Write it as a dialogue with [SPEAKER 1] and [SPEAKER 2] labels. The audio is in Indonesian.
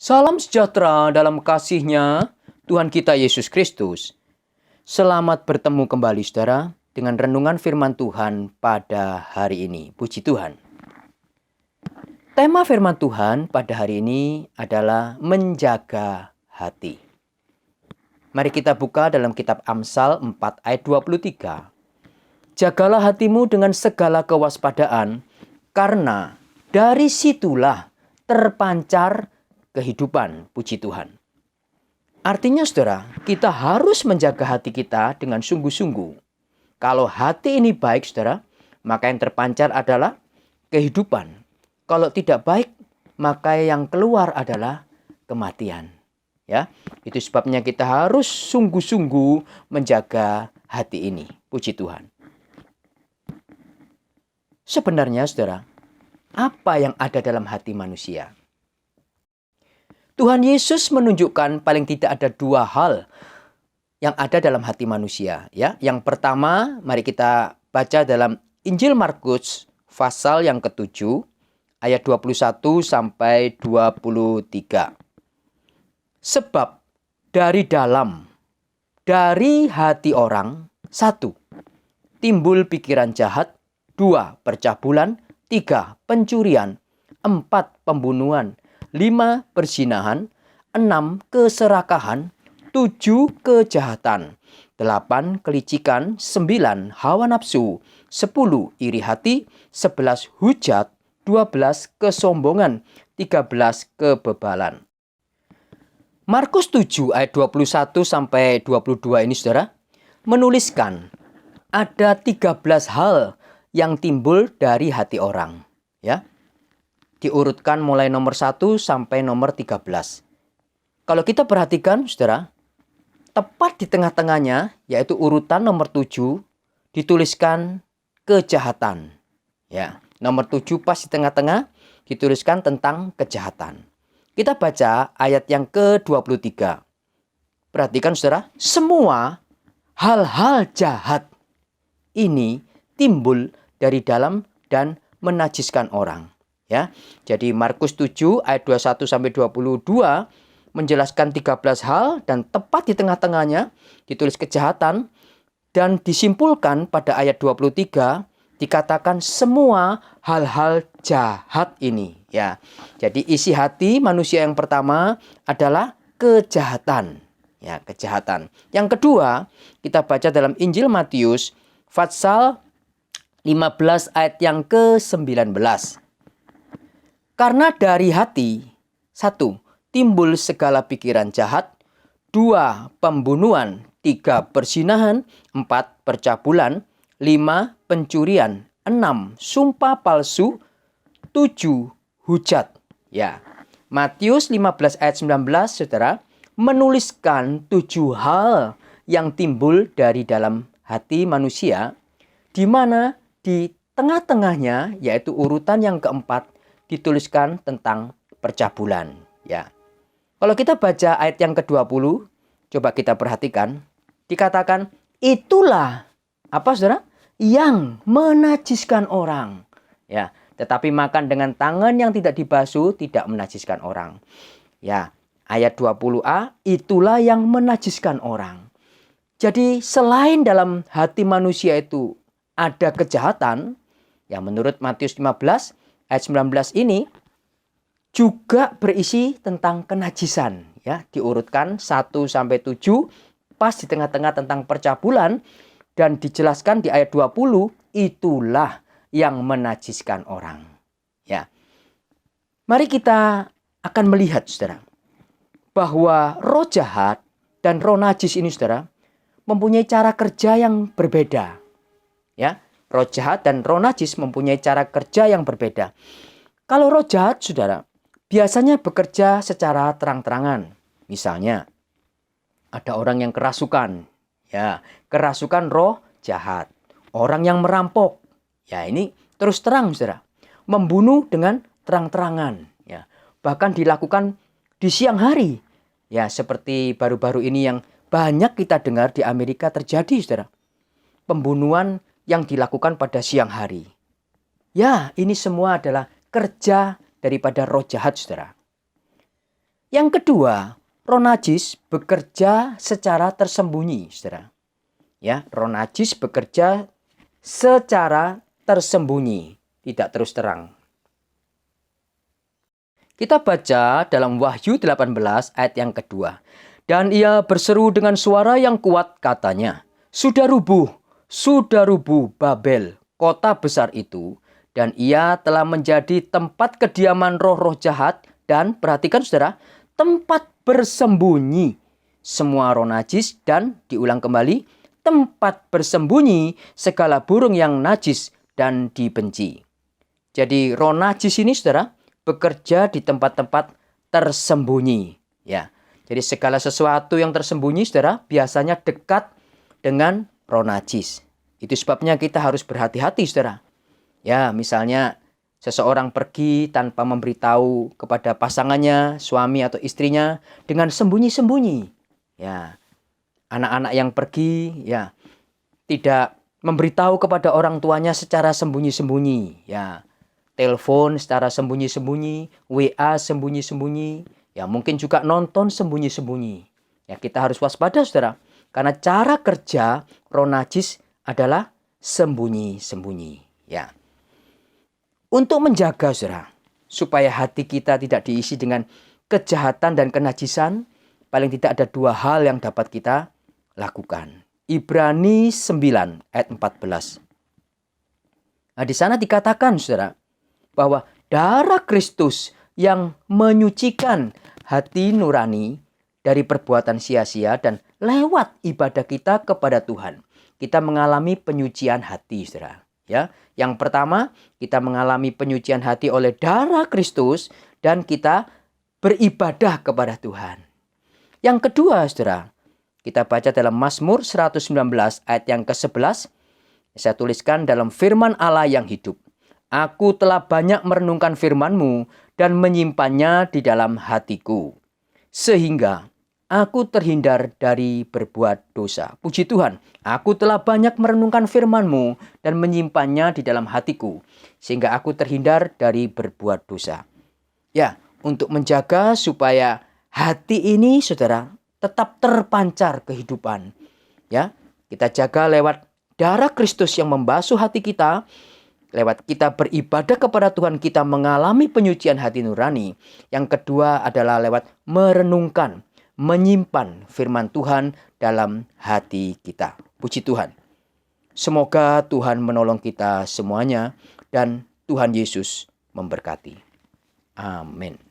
[SPEAKER 1] Salam sejahtera dalam kasih-Nya Tuhan kita Yesus Kristus. Selamat bertemu kembali saudara dengan renungan firman Tuhan pada hari ini. Puji Tuhan. Tema firman Tuhan pada hari ini adalah menjaga hati. Mari kita buka dalam kitab Amsal 4 ayat 23. Jagalah hatimu dengan segala kewaspadaan, karena dari situlah terpancar kehidupan. Puji Tuhan. Artinya saudara, kita harus menjaga hati kita dengan sungguh-sungguh. Kalau hati ini baik saudara, maka yang terpancar adalah kehidupan. Kalau tidak baik, maka yang keluar adalah kematian. Ya, itu sebabnya kita harus sungguh-sungguh menjaga hati ini. Puji Tuhan. Sebenarnya saudara, apa yang ada dalam hati manusia? Tuhan Yesus menunjukkan paling tidak ada dua hal yang ada dalam hati manusia. Ya, yang pertama, mari kita baca dalam Injil Markus pasal yang ke-7 ayat 21 sampai 23. Sebab dari hati orang, 1, timbul pikiran jahat, 2, percabulan, 3, pencurian, 4, pembunuhan, 5, perzinahan, 6, keserakahan, 7, kejahatan, 8, kelicikan, 9, hawa nafsu, 10, iri hati, 11, hujat, 12, kesombongan, 13, kebebalan. Markus 7 ayat 21 sampai 22 ini saudara menuliskan ada 13 hal yang timbul dari hati orang, ya. Diurutkan mulai nomor 1 sampai nomor 13. Kalau kita perhatikan, saudara, tepat di tengah-tengahnya, yaitu urutan nomor 7, dituliskan kejahatan. Ya, nomor 7 pas di tengah-tengah, dituliskan tentang kejahatan. Kita baca ayat yang ke-23. Perhatikan, saudara, semua hal-hal jahat ini timbul dari dalam dan menajiskan orang. Ya, jadi Markus 7 ayat 21 sampai 22 menjelaskan 13 hal dan tepat di tengah-tengahnya ditulis kejahatan dan disimpulkan pada ayat 23 dikatakan semua hal-hal jahat ini. Ya, jadi isi hati manusia yang pertama adalah kejahatan. Ya, kejahatan. Yang kedua kita baca dalam Injil Matius pasal 15 ayat yang ke-19. Karena dari hati, 1, timbul segala pikiran jahat, 2, pembunuhan, 3, perzinahan, 4, percabulan, 5, pencurian, 6, sumpah palsu, 7, hujat. Ya, Matius 15 ayat 19, saudara, menuliskan 7 hal yang timbul dari dalam hati manusia, di mana di tengah-tengahnya, yaitu urutan yang keempat, dituliskan tentang percabulan. Ya. Kalau kita baca ayat yang ke-20, coba kita perhatikan, dikatakan itulah apa saudara? Yang menajiskan orang. Ya, tetapi makan dengan tangan yang tidak dibasuh tidak menajiskan orang. Ya, ayat 20a, itulah yang menajiskan orang. Jadi selain dalam hati manusia itu ada kejahatan, yang menurut Matius 15 ayat 19 ini juga berisi tentang kenajisan, ya, diurutkan 1 sampai 7 pas di tengah-tengah tentang percabulan dan dijelaskan di ayat 20 itulah yang menajiskan orang. Ya. Mari kita akan melihat saudara bahwa roh jahat dan roh najis ini saudara mempunyai cara kerja yang berbeda. Ya. Roh jahat dan roh najis mempunyai cara kerja yang berbeda. Kalau roh jahat, saudara, biasanya bekerja secara terang-terangan. Misalnya, ada orang yang kerasukan. Ya, kerasukan roh jahat. Orang yang merampok. Ya, ini terus terang, saudara. Membunuh dengan terang-terangan. Ya, bahkan dilakukan di siang hari. Ya, seperti baru-baru ini yang banyak kita dengar di Amerika terjadi, saudara. Pembunuhan yang dilakukan pada siang hari. Ya, ini semua adalah kerja daripada roh jahat, saudara. Yang kedua, roh najis bekerja secara tersembunyi, saudara. Ya, roh najis bekerja secara tersembunyi, tidak terus terang. Kita baca dalam Wahyu 18 ayat yang kedua. Dan ia berseru dengan suara yang kuat katanya, sudah rubuh Babel, kota besar itu. Dan ia telah menjadi tempat kediaman roh-roh jahat dan, perhatikan saudara, tempat bersembunyi semua roh najis dan, diulang kembali, tempat bersembunyi segala burung yang najis dan dibenci. Jadi roh najis ini saudara bekerja di tempat-tempat tersembunyi. Ya, jadi segala sesuatu yang tersembunyi saudara biasanya dekat dengan roh najis. Itu sebabnya kita harus berhati-hati saudara. Ya, misalnya seseorang pergi tanpa memberitahu kepada pasangannya, suami atau istrinya dengan sembunyi-sembunyi. Ya, anak-anak yang pergi ya tidak memberitahu kepada orang tuanya secara sembunyi-sembunyi. Ya, telepon secara sembunyi-sembunyi, WA sembunyi-sembunyi, ya mungkin juga nonton sembunyi-sembunyi. Ya, kita harus waspada saudara, karena cara kerja roh najis adalah sembunyi-sembunyi. Ya. Untuk menjaga saudara, supaya hati kita tidak diisi dengan kejahatan dan kenajisan, paling tidak ada dua hal yang dapat kita lakukan. Ibrani 9 ayat 14. Nah, di sana dikatakan saudara, bahwa darah Kristus yang menyucikan hati nurani dari perbuatan sia-sia dan lewat ibadah kita kepada Tuhan, kita mengalami penyucian hati, saudara. Ya, yang pertama, kita mengalami penyucian hati oleh darah Kristus dan kita beribadah kepada Tuhan. Yang kedua, saudara, kita baca dalam Mazmur 119 ayat yang ke-11. Saya tuliskan dalam firman Allah yang hidup. Aku telah banyak merenungkan firman-Mu dan menyimpannya di dalam hatiku, sehingga aku terhindar dari berbuat dosa. Puji Tuhan, aku telah banyak merenungkan firman-Mu dan menyimpannya di dalam hatiku, sehingga aku terhindar dari berbuat dosa. Ya, untuk menjaga supaya hati ini, saudara, tetap terpancar kehidupan. Ya, kita jaga lewat darah Kristus yang membasuh hati kita. Lewat kita beribadah kepada Tuhan, kita mengalami penyucian hati nurani. Yang kedua adalah lewat merenungkan, menyimpan firman Tuhan dalam hati kita. Puji Tuhan. Semoga Tuhan menolong kita semuanya dan Tuhan Yesus memberkati. Amin.